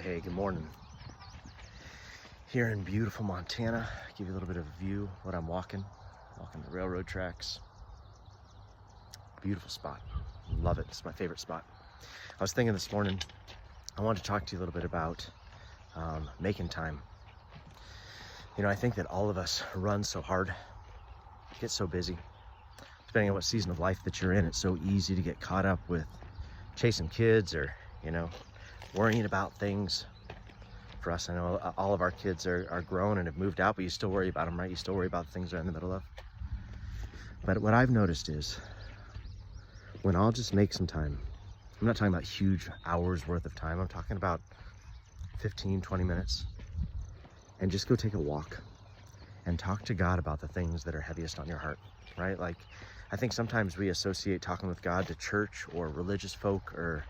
Hey, good morning. Here in beautiful Montana, give you a little bit of a view of what I'm walking the railroad tracks. Beautiful spot, love it, it's my favorite spot. I was thinking this morning, I wanted to talk to you a little bit about making time. You know, I think that all of us run so hard, get so busy. Depending on what season of life that you're in, it's so easy to get caught up with chasing kids or, worrying about things. For us, I know all of our kids are grown and have moved out, but you still worry about them, right? You still worry about the things they're in the middle of. But what I've noticed is when I'll just make some time, I'm not talking about huge hours worth of time, I'm talking about 15, 20 minutes, and just go take a walk and talk to God about the things that are heaviest on your heart, right? Like, I think sometimes we associate talking with God to church or religious folk, or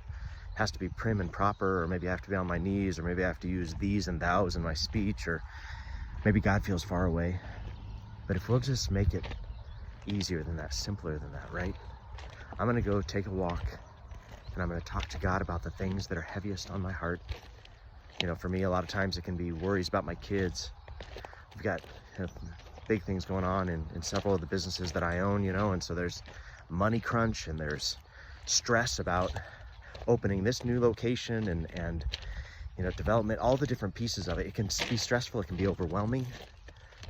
has to be prim and proper, or maybe I have to be on my knees, or maybe I have to use these and thous in my speech, or maybe God feels far away. But if we'll just make it easier than that, simpler than that, right? I'm gonna go take a walk and I'm gonna talk to God about the things that are heaviest on my heart. You know, for me, a lot of times it can be worries about my kids. We've got big things going on in several of the businesses that I own, and so there's money crunch and there's stress about opening this new location and development, all the different pieces of it. It can be stressful, it can be overwhelming.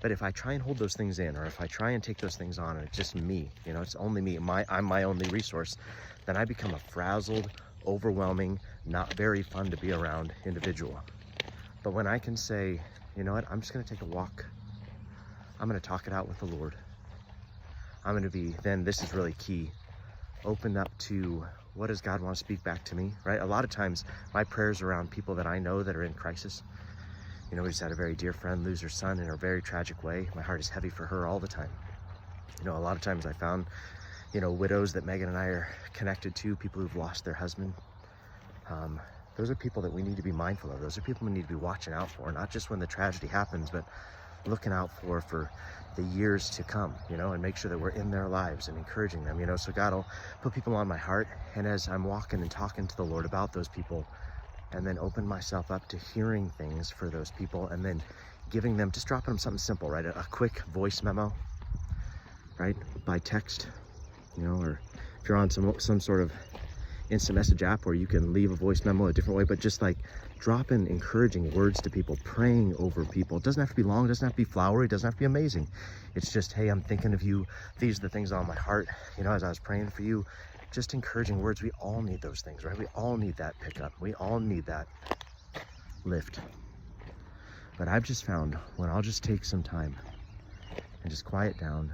But if I try and hold those things in, or if I try and take those things on, and it's just me, it's only me, I'm my only resource, then I become a frazzled, overwhelming, not very fun to be around individual. But when I can say, you know what, I'm just gonna take a walk, I'm gonna talk it out with the Lord, I'm gonna be, then this is really key, open up to what does God want to speak back to me, right? A lot of times my prayers around people that I know that are in crisis. We just had a very dear friend lose her son in a very tragic way. My heart is heavy for her all the time. A lot of times I found, widows that Megan and I are connected to, people who've lost their husband. Those are people that we need to be mindful of. Those are people we need to be watching out for, not just when the tragedy happens, but looking out for the years to come, and make sure that we're in their lives and encouraging them, so God will put people on my heart. And as I'm walking and talking to the Lord about those people, and then open myself up to hearing things for those people, and then giving them, just dropping them something simple, right? A quick voice memo, right? By text, or if you're on some sort of instant message app where you can leave a voice memo a different way, but just like dropping encouraging words to people, praying over people. It doesn't have to be long, it doesn't have to be flowery, it doesn't have to be amazing. It's just, hey, I'm thinking of you. These are the things on my heart. As I was praying for you, just encouraging words. We all need those things, right? We all need that pickup. We all need that lift. But I've just found when I'll just take some time and just quiet down,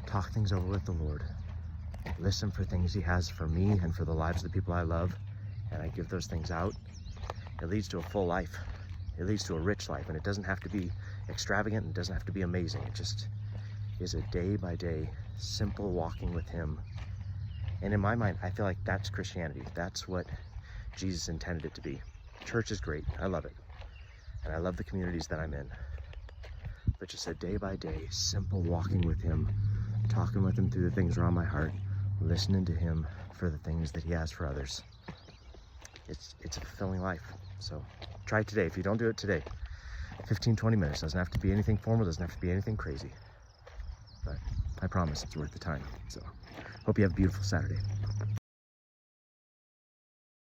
talk things over with the Lord, listen for things he has for me and for the lives of the people I love, and I give those things out, it leads to a full life. It leads to a rich life, and it doesn't have to be extravagant, and it doesn't have to be amazing. It just is a day-by-day, simple walking with him. And in my mind, I feel like that's Christianity. That's what Jesus intended it to be. Church is great, I love it. And I love the communities that I'm in. But just a day-by-day, simple walking with him, talking with him through the things that are on my heart, listening to him for the things that he has for others. It's a fulfilling life. So try it today. If you don't do it today, 15, 20 minutes. Doesn't have to be anything formal, doesn't have to be anything crazy. But I promise it's worth the time. So hope you have a beautiful Saturday.